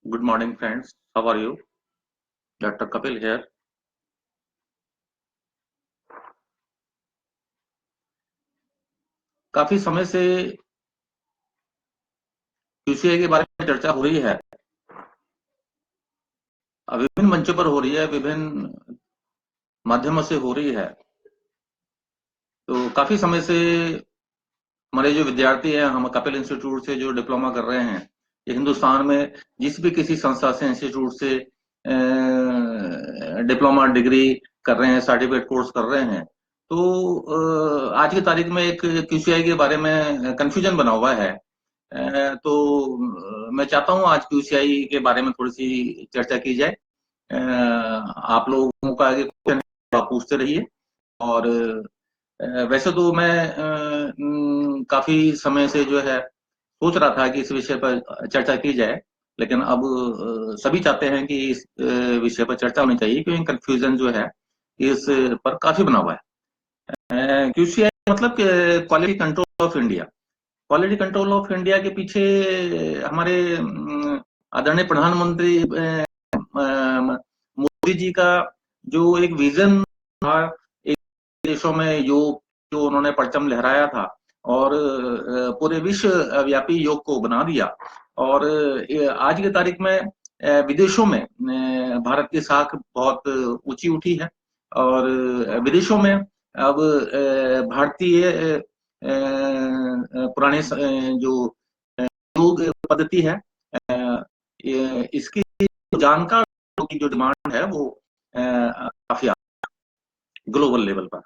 Good morning, friends. How are you? Dr. Kapil here. काफी समय से क्यूसीए के बारे में चर्चा हो रही है। विभिन्न मंचों पर हो रही है, विभिन्न माध्यमों से हो रही है। तो काफी समय से हमारे जो विद्यार्थी हैं, हम कपिल इंस्टीट्यूट से जो डिप्लोमा कर रहे हैं, ये हिंदुस्तान में जिस भी किसी संस्था से, इंस्टीट्यूट से डिप्लोमा डिग्री कर रहे हैं, सर्टिफिकेट कोर्स कर रहे हैं, तो आज की तारीख में एक क्यूसीआई के बारे में कंफ्यूजन बना हुआ है। तो मैं चाहता हूं आज क्यूसीआई के बारे में थोड़ी सी चर्चा की जाए। आप लोगों का आगे क्वेश्चन है, आप पूछते रहिए। और वैसे तो मैं काफी समय से जो है सोच रहा था कि इस विषय पर चर्चा की जाए, लेकिन अब सभी चाहते हैं कि इस विषय पर चर्चा होनी चाहिए, क्योंकि कंफ्यूजन जो है इस पर काफी बना हुआ है। क्यूसीआई मतलब quality control of India. Quality control of India के पीछे हमारे आदरणीय प्रधानमंत्री मोदी जी का जो एक विजन था, एक देशों में योग जो उन्होंने परचम लहराया था और पूरे विश्व व्यापी योग को बना दिया। और आज की तारीख में विदेशों में भारत की साख बहुत ऊंची उठी है। और विदेशों में अब भारतीय पुराने जो योग पद्धति है, इसकी जानकार की जो डिमांड है वो काफी ग्लोबल लेवल पर।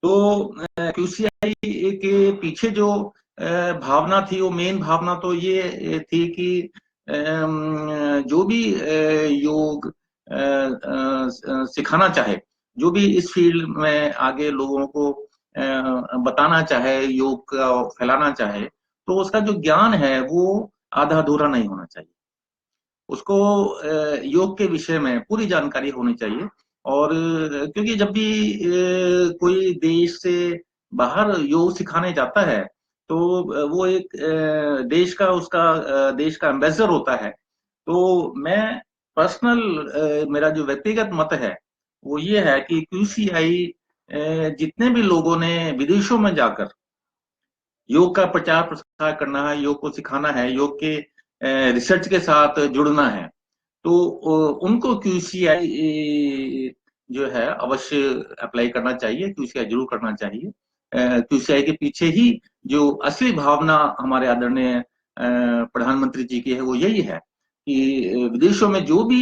तो क्यूसीआई के पीछे जो भावना थी, वो मेन भावना तो ये थी कि जो भी योग सिखाना चाहे, जो भी इस फील्ड में आगे लोगों को बताना चाहे, योग का फैलाना चाहे, तो उसका जो ज्ञान है वो आधा अधूरा नहीं होना चाहिए। उसको योग के विषय में पूरी जानकारी होनी चाहिए। और क्योंकि जब भी कोई देश से बाहर योग सिखाने जाता है, तो वो एक देश का उसका देश का एम्बेसडर होता है। तो मैं पर्सनल मेरा जो व्यक्तिगत मत है वो ये है कि क्यूसीआई जितने भी लोगों ने विदेशों में जाकर योग का प्रचार प्रसार करना है, योग को सिखाना है, योग के रिसर्च के साथ जुड़ना है, तो उनको क्यूसीआई जो है अवश्य अप्लाई करना चाहिए, क्यूसीआई जरूर करना चाहिए। क्यूसीआई के पीछे ही जो असली भावना हमारे आदरणीय प्रधानमंत्री जी की है वो यही है कि विदेशों में जो भी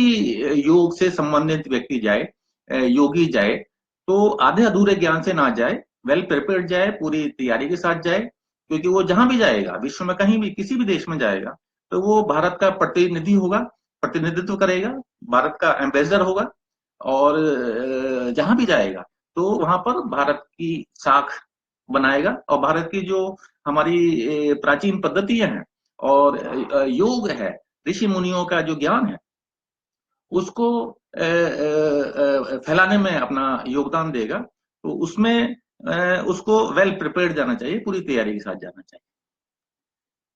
योग से संबंधित व्यक्ति जाए, योगी जाए, तो आधे अधूरे ज्ञान से ना जाए, वेल प्रिपेयर्ड जाए, पूरी तैयारी के साथ जाए। क्योंकि वो जहां भी जाएगा, विश्व में कहीं भी किसी भी देश में जाएगा, तो वो भारत का प्रतिनिधि होगा, प्रतिनिधित्व करेगा, भारत का एम्बेसडर होगा। और जहां भी जाएगा तो वहां पर भारत की साख बनाएगा, और भारत की जो हमारी प्राचीन पद्धतियां हैं और योग है, ऋषि मुनियों का जो ज्ञान है, उसको फैलाने में अपना योगदान देगा। तो उसमें उसको वेल प्रिपेयर्ड जाना चाहिए, पूरी तैयारी के साथ जाना चाहिए।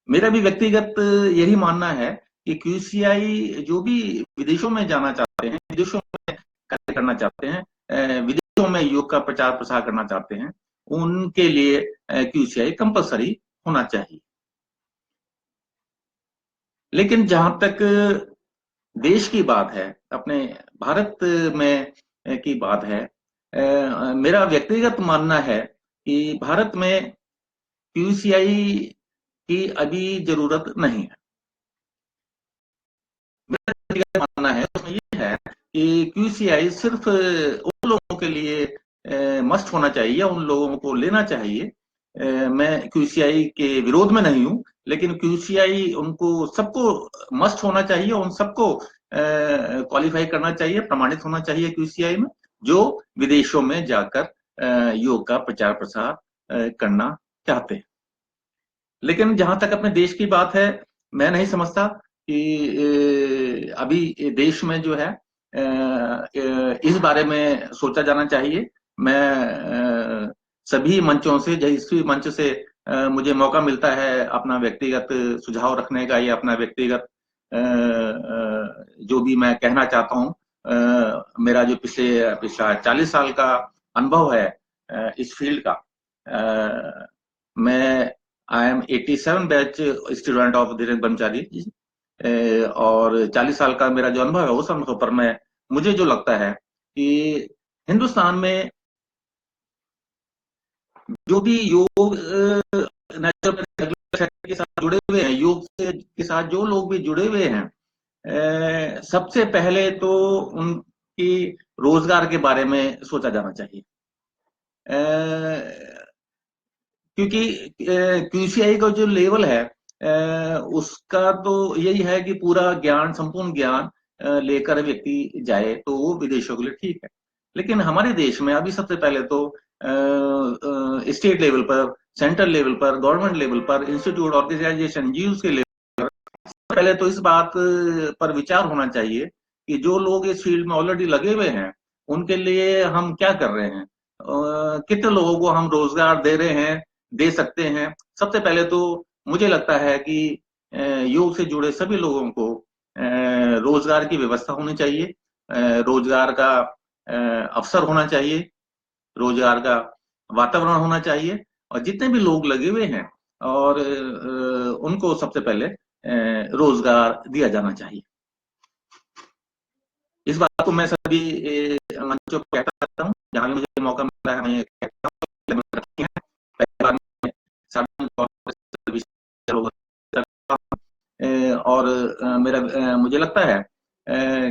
मेरा भी व्यक्तिगत यही मानना है कि क्यूसीआई जो भी विदेशों में जाना चाहते हैं, विदेशों में कार्य करना चाहते हैं, विदेशों में योग का प्रचार प्रसार करना चाहते हैं, उनके लिए क्यूसीआई कंपलसरी होना चाहिए। लेकिन जहां तक देश की बात है, अपने भारत में की बात है, मेरा व्यक्तिगत मानना है कि भारत में क्यूसीआई की अभी जरूरत नहीं है। मेरा व्यक्तिगत मानना है उसमें ये है कि क्यूसीआई सिर्फ उन लोगों के लिए मस्ट होना चाहिए, उन लोगों को लेना चाहिए। मैं क्यूसीआई के विरोध में नहीं हूं, लेकिन क्यूसीआई उनको सबको मस्ट होना चाहिए, उन सबको क्वालिफाई करना चाहिए, प्रमाणित होना चाहिए क्यूसीआई में, जो विदेशों में जाकर योग का प्रचार प्रसार करना चाहते हैं। लेकिन जहां तक अपने देश की बात है, मैं नहीं समझता कि अभी देश में जो है इस बारे में सोचा जाना चाहिए। मैं सभी मंचों से, जिस भी मंच से मुझे मौका मिलता है अपना व्यक्तिगत सुझाव रखने का या अपना व्यक्तिगत जो भी मैं कहना चाहता हूँ, मेरा जो पिछला 40 साल का अनुभव है इस फील्ड का, मैं I am 87 batch student of Dhirendra ब्रह्मचारी जी। और 40 साल का मेरा जो अनुभव है उस अनुभव पर मैं, मुझे जो लगता है कि हिंदुस्तान में जो भी योग नेचुरोपैथी के साथ जुड़े हुए हैं, योग से के साथ जो लोग भी जुड़े हुए हैं, सबसे पहले तो उनकी रोजगार के बारे में सोचा जाना चाहिए। क्योंकि क्यूसीआई का जो लेवल है उसका तो यही है कि पूरा ज्ञान, संपूर्ण ज्ञान लेकर व्यक्ति जाए तो वो विदेशों के लिए ठीक है। लेकिन हमारे देश में अभी सबसे पहले तो स्टेट लेवल पर, सेंट्रल लेवल पर, गवर्नमेंट लेवल पर, इंस्टीट्यूट, ऑर्गेनाइजेशन, जीयूस के लेवल पर पहले तो इस बात पर विचार होना चाहिए कि जो लोग इस फील्ड में ऑलरेडी लगे हुए हैं उनके लिए हम क्या कर रहे हैं, कितने लोगों को हम रोजगार दे रहे हैं, दे सकते हैं। सबसे पहले तो मुझे लगता है कि योग से जुड़े सभी लोगों को रोजगार की व्यवस्था होनी चाहिए, रोजगार का अवसर होना चाहिए, रोजगार का वातावरण होना चाहिए, और जितने भी लोग लगे हुए हैं और उनको सबसे पहले रोजगार दिया जाना चाहिए। इस बात को मैं सभी मंचों पर कहता रहता हूँ, जहां भी मुझे मौका मिलता है मैं कहता हूँ। पहली बार मैं साधारण तौर पर और मेरा मुझे लगता है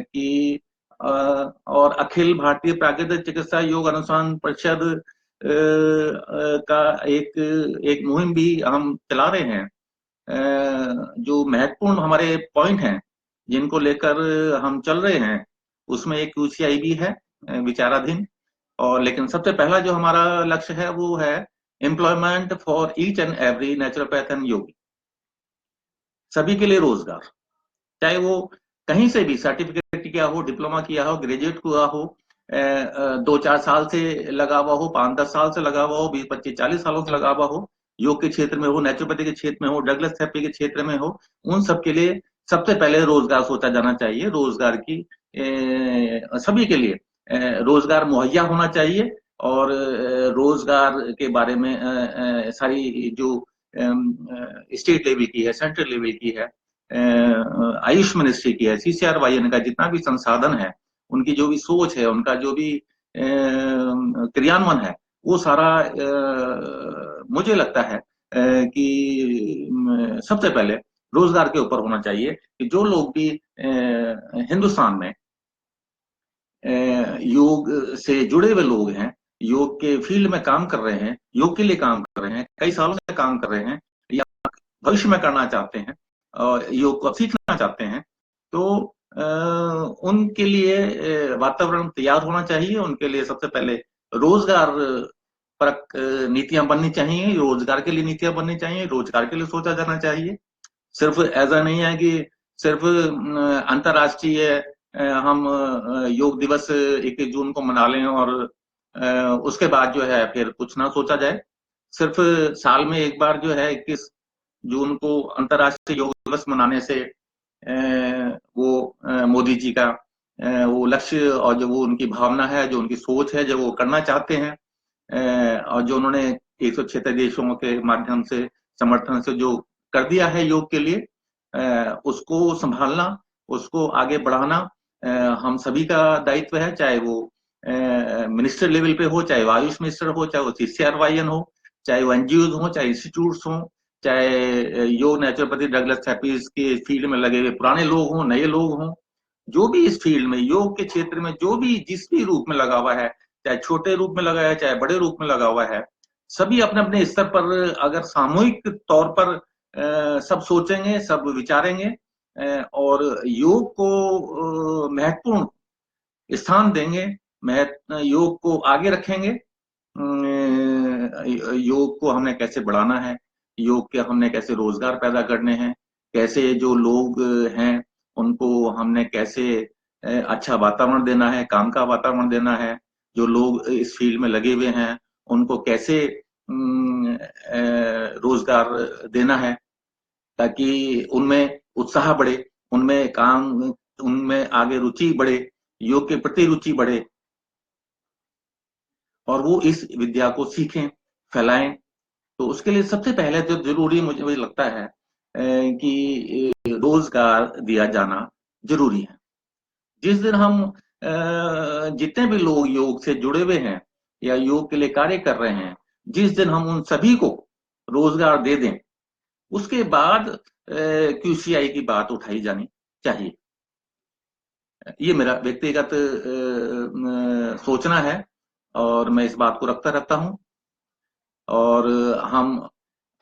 कि और अखिल भारतीय प्राकृतिक चिकित्सा योग अनुसंधान परिषद का एक एक मुहिम भी हम चला रहे हैं। जो महत्वपूर्ण हमारे पॉइंट हैं जिनको लेकर हम चल रहे हैं उसमें एक यूसीआई भी है विचाराधीन। और लेकिन सबसे पहला जो हमारा लक्ष्य है वो है employment for each and every naturopath and yogi, सभी के लिए रोजगार, चाहे वो कहीं से भी सर्टिफिकेट किया हो, डिप्लोमा किया हो, ग्रेजुएट हुआ हो, 2-4 साल से लगा हुआ हो, 5-10 साल से लगा हुआ हो, 20-25-40 सालों से लगा हुआ हो, योग के क्षेत्र में हो, नेचुरोपैथी के क्षेत्र में हो, डगलस थेरेपी के क्षेत्र में हो, उन सब के लिए सबसे पहले रोजगार सोचा जाना चाहिए। रोजगार की सभी के लिए रोजगार मुहैया होना चाहिए। और रोजगार के बारे में सारी जो स्टेट लेवल की है, सेंट्रल लेवल की है, आयुष मिनिस्ट्री की है, सीसीआरवाईएन का जितना भी संसाधन है, उनकी जो भी सोच है, उनका जो भी क्रियान्वयन है, वो सारा मुझे लगता है कि सबसे पहले रोजगार के ऊपर होना चाहिए कि जो लोग भी हिंदुस्तान में योग से जुड़े हुए लोग हैं, योग के फील्ड में काम कर रहे हैं, योग के लिए काम कर रहे हैं, कई सालों से काम कर रहे हैं या भविष्य में करना चाहते हैं और योग को सीखना चाहते हैं, तो उनके लिए वातावरण तैयार होना चाहिए। उनके लिए सबसे पहले रोजगार परक नीतियां बननी चाहिए, रोजगार के लिए नीतियां बननी चाहिए, रोजगार के लिए सोचा जाना चाहिए। सिर्फ ऐसा नहीं है कि सिर्फ अंतर्राष्ट्रीय हम योग दिवस 21 जून को मना लें और उसके बाद जो है फिर कुछ ना सोचा जाए। सिर्फ साल में एक बार जो है 21 जून को अंतर्राष्ट्रीय योग दिवस मनाने से वो मोदी जी का वो लक्ष्य और जो वो उनकी भावना है, जो उनकी सोच है, जो वो करना चाहते हैं और जो उन्होंने 176 देशों के माध्यम से समर्थन से जो कर दिया है योग के लिए, उसको संभालना, उसको आगे बढ़ाना हम सभी का दायित्व है। चाहे वो मिनिस्टर लेवल पे हो, चाहे वो आयुष मिनिस्टर हो, चाहे वो सीसीआरवाईएन हो, चाहे वो एनजीओ हो, चाहे इंस्टीट्यूट हो, चाहे योग नेचुरोपैथी डगलस थेरेपीज के फील्ड में लगे हुए पुराने लोग हों, नए लोग हों, जो भी इस फील्ड में योग के क्षेत्र में जो भी जिस भी रूप में लगा हुआ है, चाहे छोटे रूप में लगा है, चाहे बड़े रूप में लगा हुआ है, सभी अपने अपने स्तर पर अगर सामूहिक तौर पर सब सोचेंगे, सब विचारेंगे और योग को महत्वपूर्ण स्थान देंगे, योग को आगे रखेंगे, योग को हमने कैसे बढ़ाना है, योग के हमने कैसे रोजगार पैदा करने हैं, कैसे जो लोग हैं उनको हमने कैसे अच्छा वातावरण देना है, काम का वातावरण देना है, जो लोग इस फील्ड में लगे हुए हैं उनको कैसे रोजगार देना है ताकि उनमें उत्साह बढ़े, उनमें काम, उनमें आगे रुचि बढ़े, योग के प्रति रुचि बढ़े, और वो इस विद्या को सीखें, फैलाएं। तो उसके लिए सबसे पहले जो जरूरी मुझे लगता है कि रोजगार दिया जाना जरूरी है। जिस दिन हम जितने भी लोग योग से जुड़े हुए हैं या योग के लिए कार्य कर रहे हैं, जिस दिन हम उन सभी को रोजगार दे दें, उसके बाद क्यूसीआई की बात उठाई जानी चाहिए। ये मेरा व्यक्तिगत सोचना है, और मैं इस बात को रखता रहता हूं। और हम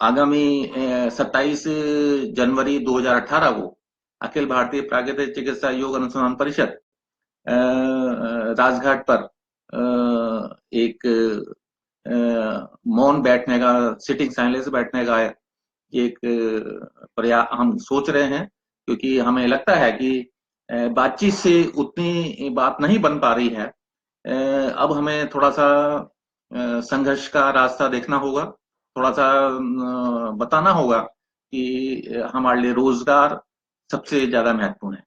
आगामी 27 जनवरी 2018 को अखिल भारतीय प्राकृतिक चिकित्सा योग अनुसंधान परिषद राजघाट पर एक मौन बैठने का, सिटिंग साइलेंस बैठने का एक प्रयास हम सोच रहे हैं, क्योंकि हमें लगता है कि बातचीत से उतनी बात नहीं बन पा रही है। अब हमें थोड़ा सा संघर्ष का रास्ता देखना होगा, थोड़ा सा बताना होगा कि हमारे लिए रोजगार सबसे ज्यादा महत्वपूर्ण है।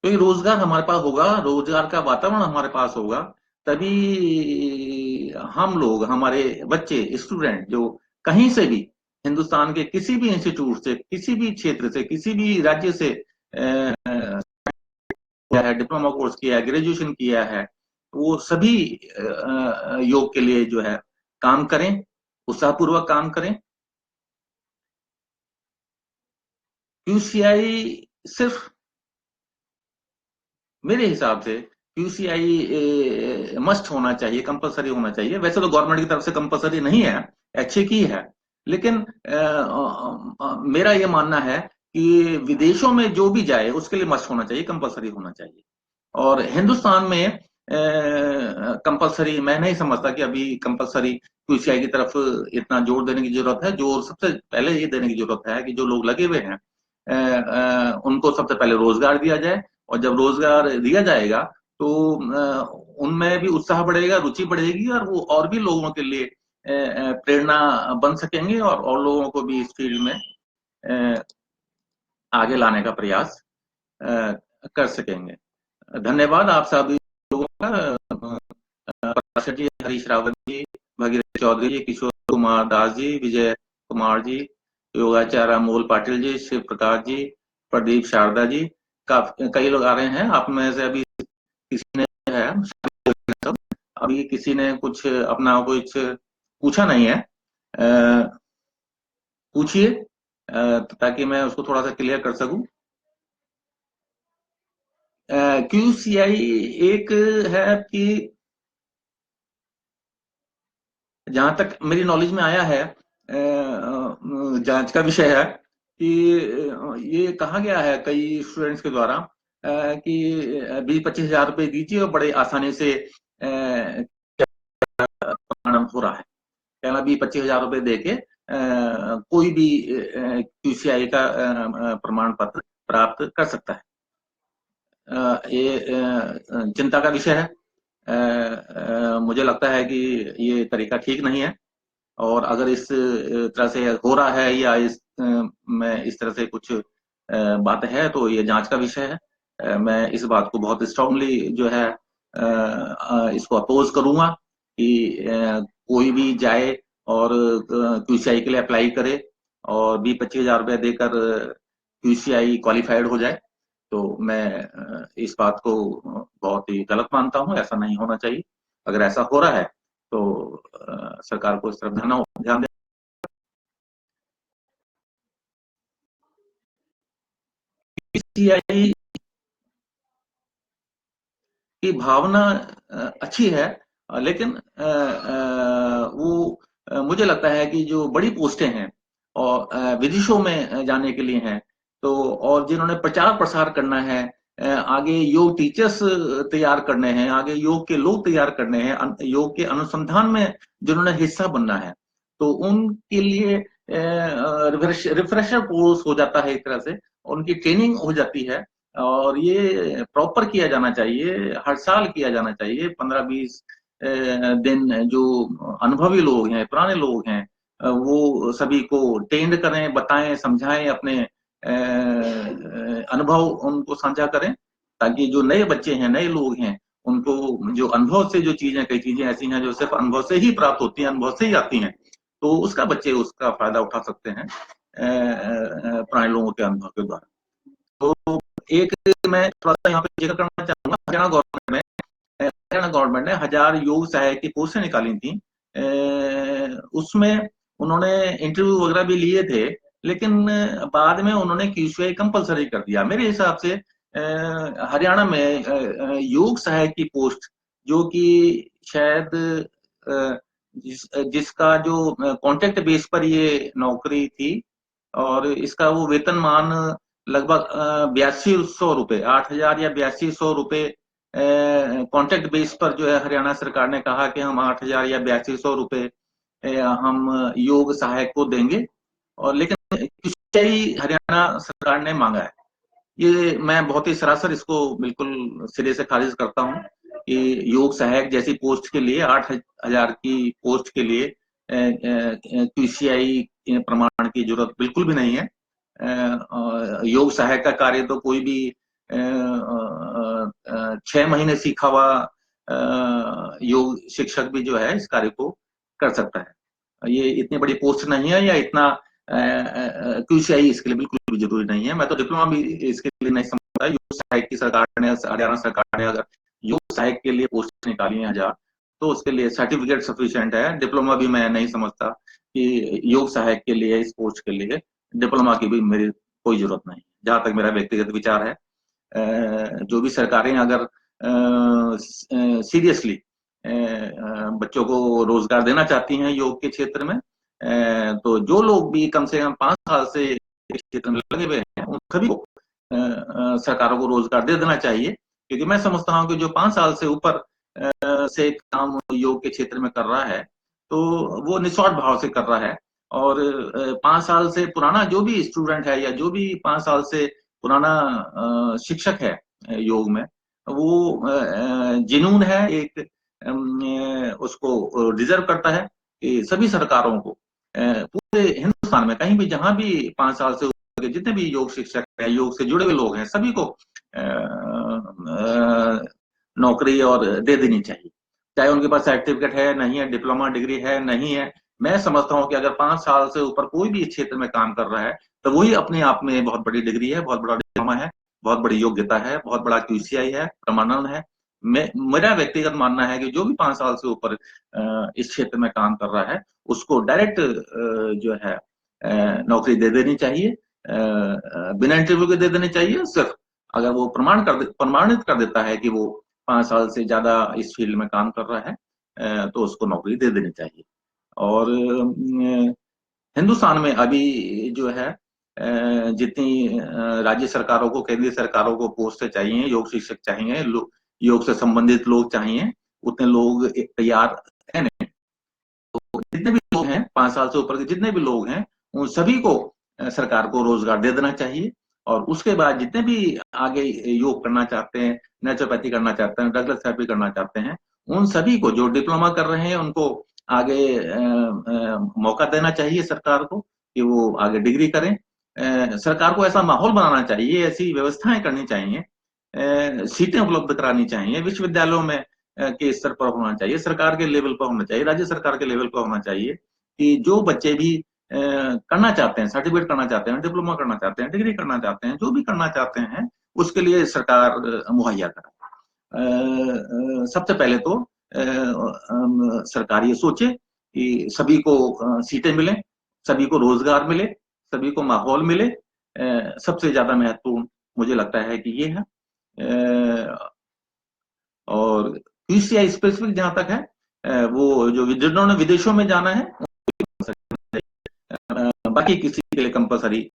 क्योंकि रोजगार हमारे पास होगा, रोजगार का वातावरण हमारे पास होगा, तभी हम लोग, हमारे बच्चे, स्टूडेंट जो कहीं से भी, हिंदुस्तान के किसी भी इंस्टीट्यूट से, किसी भी क्षेत्र से, किसी भी राज्य से किया है, डिप्लोमा कोर्स किया है, ग्रेजुएशन किया है, वो सभी योग के लिए जो है काम करें, उत्साहपूर्वक काम करें। क्यूसीआई सिर्फ, मेरे हिसाब से क्यूसीआई मस्ट होना चाहिए, कंपलसरी होना चाहिए। वैसे तो गवर्नमेंट की तरफ से कंपलसरी नहीं है, अच्छे की है, लेकिन मेरा ये मानना है कि विदेशों में जो भी जाए उसके लिए मस्ट होना चाहिए, कंपलसरी होना चाहिए। और हिंदुस्तान में कंपलसरी मैं नहीं समझता कि अभी कंपलसरी क्यूसीआई की तरफ इतना जोर देने की जरूरत है। जोर सबसे पहले ये देने की जरूरत है कि जो लोग लगे हुए हैं उनको सबसे पहले रोजगार दिया जाए, और जब रोजगार दिया जाएगा तो उनमें भी उत्साह बढ़ेगा, रुचि बढ़ेगी, और वो और भी लोगों के लिए प्रेरणा बन सकेंगे, और लोगों को भी इस फील्ड में आगे लाने का प्रयास कर सकेंगे। धन्यवाद आप सभी लोगों का, प्रकाश जी, हरीश रावत जी, भगीरथ चौधरी जी, किशोर कुमार दास जी, विजय कुमार जी, योगाचार्य अमोल पाटिल जी, शिव प्रकाश जी, प्रदीप शारदा जी, कई लोग आ रहे हैं। आप में से अभी किसी ने है, अभी किसी ने कुछ अपना कुछ पूछा नहीं है, पूछिए ताकि मैं उसको थोड़ा सा क्लियर कर सकूं। क्यूसीआई एक है कि जहां तक मेरी नॉलेज में आया है, जांच का विषय है कि ये कहा गया है कई स्टूडेंट्स के द्वारा कि 20-25 हजार रुपए दीजिए और बड़े आसानी से प्रमाणन हो रहा है। कहना 20-25 हजार रुपए दे के कोई भी क्यूसीआई का प्रमाण पत्र प्राप्त कर सकता है। ये चिंता का विषय है। मुझे लगता है कि ये तरीका ठीक नहीं है, और अगर इस तरह से हो रहा है या इस में इस तरह से कुछ बात है तो ये जांच का विषय है। मैं इस बात को बहुत स्ट्रांगली जो है इसको अपोज करूंगा कि कोई भी जाए और क्यूसीआई के लिए अप्लाई करे और 20-25 हजार रुपए देकर क्यूसीआई क्वालिफाइड हो जाए, तो मैं इस बात को बहुत ही गलत मानता हूं। ऐसा नहीं होना चाहिए। अगर ऐसा हो रहा है तो सरकार को इस तरफ ध्यान देना। की भावना अच्छी है, लेकिन वो मुझे लगता है कि जो बड़ी पोस्टें हैं और विदेशों में जाने के लिए हैं, तो और जिन्होंने प्रचार प्रसार करना है, आगे योग टीचर्स तैयार करने हैं, आगे योग के लोग तैयार करने हैं, योग के अनुसंधान में जिन्होंने हिस्सा बनना है, तो उनके लिए रिफ्रेशर कोर्स हो जाता है एक तरह से, उनकी ट्रेनिंग हो जाती है। और ये प्रॉपर किया जाना चाहिए, हर साल किया जाना चाहिए। 15-20 दिन जो अनुभवी लोग हैं, पुराने लोग हैं, वो सभी को ट्रेंड करें, बताएं, समझाएं अपने अनुभव उनको साझा करें, ताकि जो नए बच्चे हैं, नए लोग हैं, उनको जो अनुभव से जो चीजें, कई चीजें ऐसी हैं जो सिर्फ अनुभव से ही प्राप्त होती हैं, अनुभव से ही आती हैं, तो उसका बच्चे उसका फायदा उठा सकते हैं पुराने लोगों के अनुभव के द्वारा। तो एक मैं थोड़ा सा यहाँ पे जिक्र करना चाहूंगा, हरियाणा गवर्नमेंट ने 1000 योग सहायक की पोस्टें निकाली थी। उसमें उन्होंने इंटरव्यू वगैरह भी लिए थे, लेकिन बाद में उन्होंने क्यूसीआई कंपलसरी कर दिया। मेरे हिसाब से हरियाणा में योग सहायक की पोस्ट, जो कि शायद जिसका जो कॉन्ट्रैक्ट बेस पर ये नौकरी थी, और इसका वो वेतनमान लगभग 8200 रुपए, 8000 या 8200 रुपए कॉन्ट्रैक्ट बेस पर जो है हरियाणा सरकार ने कहा कि हम 8000 या 8200 रुपए हम योग सहायक को देंगे, और लेकिन ही हरियाणा सरकार ने मांगा है। ये मैं बहुत ही सरासर इसको बिल्कुल सिरे से खारिज करता हूँ कि योग सहायक जैसी पोस्ट के लिए 8000 की पोस्ट के लिए क्यूसीआई प्रमाण की जरूरत बिल्कुल भी नहीं है। योग सहायक का कार्य तो कोई भी 6 महीने सीखा हुआ योग शिक्षक भी जो है इस कार्य को कर सकता है। ये इतनी बड़ी पोस्ट नहीं है, या इतना क्यूसीआई इसके लिए बिल्कुल भी जरूरी नहीं है। मैं तो डिप्लोमा भी इसके लिए नहीं समझता। योग सहायक की सरकार ने, हरियाणा सरकार ने अगर योग सहायक के लिए पोस्ट निकाली है 1000, तो उसके लिए सर्टिफिकेट सफिशिएंट है। डिप्लोमा भी मैं नहीं समझता कि योग सहायक के लिए, इस पोस्ट के लिए डिप्लोमा की भी मेरी कोई जरूरत नहीं, जहां तक मेरा व्यक्तिगत विचार है। जो भी सरकारें अगर सीरियसली बच्चों को रोजगार देना चाहती हैं योग के क्षेत्र में, तो जो लोग भी कम से कम 5 साल से इस क्षेत्र में लगे हुए हैं, उन सभी को सरकारों को रोजगार दे देना चाहिए। क्योंकि मैं समझता हूँ कि जो 5 साल से ऊपर से काम योग के क्षेत्र में कर रहा है, तो वो निस्वार्थ भाव से कर रहा है। और 5 साल से पुराना जो भी स्टूडेंट है, या जो भी 5 साल से पुराना शिक्षक है योग में, वो जिनून है, एक उसको डिजर्व करता है कि सभी सरकारों को पूरे हिंदुस्तान में कहीं भी, जहां भी 5 साल से ऊपर के जितने भी योग शिक्षक है, योग से जुड़े हुए लोग हैं, सभी को नौकरी और दे देनी चाहिए। चाहे उनके पास सर्टिफिकेट है नहीं है, डिप्लोमा डिग्री है नहीं है। मैं समझता हूँ कि अगर 5 साल से ऊपर कोई भी इस क्षेत्र में काम कर रहा है, तो वही अपने आप में बहुत बड़ी डिग्री है, बहुत बड़ा डिप्लोमा है, बहुत बड़ी योग्यता है, बहुत बड़ा क्यूसीआई है, प्रमाणन है। मेरा व्यक्तिगत मानना है कि जो भी 5 साल से ऊपर इस क्षेत्र में काम कर रहा है, उसको डायरेक्ट जो है नौकरी दे देनी चाहिए, बिना इंटरव्यू के दे देनी चाहिए। सिर्फ अगर वो प्रमाणित कर देता है कि वो 5 साल से ज्यादा इस फील्ड में काम कर रहा है, तो उसको नौकरी दे देनी चाहिए। और हिंदुस्तान में अभी जो है जितनी राज्य सरकारों को, केंद्रीय सरकारों को पोस्ट चाहिए, योग शिक्षक चाहिए, योग से संबंधित लोग चाहिए, उतने लोग तैयार है नहीं। तो जितने भी लोग हैं, 5 साल से ऊपर के जितने भी लोग हैं, उन सभी को सरकार को रोजगार दे देना चाहिए। और उसके बाद जितने भी आगे योग करना चाहते हैं, नेचुरोपैथी करना चाहते हैं, ड्रग थेरेपी करना चाहते हैं, उन सभी को, जो डिप्लोमा कर रहे हैं, उनको आगे मौका देना चाहिए सरकार को कि वो आगे डिग्री करें। सरकार को ऐसा माहौल बनाना चाहिए, ऐसी व्यवस्थाएं करनी चाहिए, सीटें उपलब्ध करानी चाहिए, विश्वविद्यालयों में के स्तर पर होना चाहिए, सरकार के लेवल पर होना चाहिए, राज्य सरकार के लेवल पर होना चाहिए, कि जो बच्चे भी करना चाहते हैं, सर्टिफिकेट करना चाहते हैं, डिप्लोमा करना चाहते हैं, डिग्री करना चाहते हैं, जो भी करना चाहते हैं, उसके लिए सरकार मुहैया कराए। सबसे पहले तो सरकार ये सोचे कि सभी को सीटें मिलें, सभी को रोजगार मिले, सभी को माहौल मिले। सबसे ज्यादा महत्वपूर्ण मुझे लगता है कि ये है। और क्यूसीआई स्पेसिफिक जहां तक है, वो जो जिन्होंने विदेशों में जाना है, बाकी किसी के लिए कंपलसरी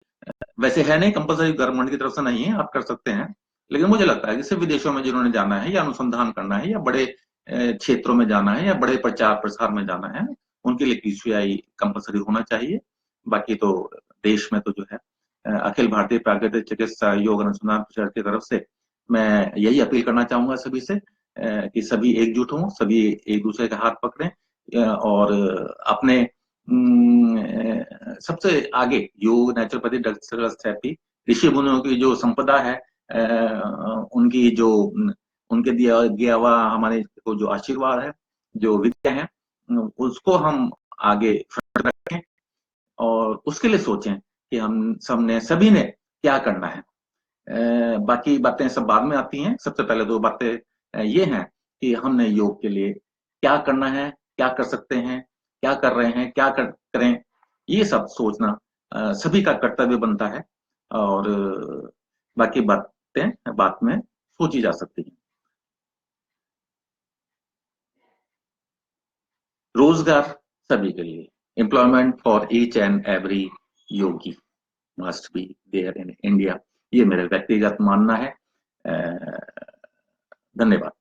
वैसे है नहीं, कंपलसरी गवर्नमेंट की तरफ से नहीं है, आप कर सकते हैं। लेकिन मुझे लगता है कि सिर्फ विदेशों में जिन्होंने जाना है, या अनुसंधान करना है, या बड़े क्षेत्रों में जाना है, या बड़े प्रचार प्रसार में जाना है, उनके लिए क्यूसीआई कंपलसरी होना चाहिए। बाकी तो देश में तो जो है अखिल भारतीय प्राकृतिक चिकित्सा योग अनुसंधान परिषद की तरफ से मैं यही अपील करना चाहूंगा सभी से कि सभी एकजुट हों, सभी एक दूसरे का हाथ पकड़ें, और अपने सबसे आगे योग, नेचुरोपैथी, ड्रग थेरेपी ऋषि मुनियों की जो संपदा है, उनकी जो उनके दिया गया हुआ हमारे को जो आशीर्वाद है, जो विद्या है, उसको हम आगे रखें और उसके लिए सोचें कि हम सबने सभी ने क्या करना है। बाकी बातें सब बाद में आती हैं। सबसे पहले दो बातें ये हैं कि हमने योग के लिए क्या करना है, क्या कर सकते हैं, क्या कर रहे हैं, करें, ये सब सोचना सभी का कर्तव्य बनता है। और बाकी बातें बाद में सोची जा सकती हैं। रोजगार सभी के लिए, employment for each and every योगी must be there in India, ये मेरा व्यक्तिगत मानना है। धन्यवाद।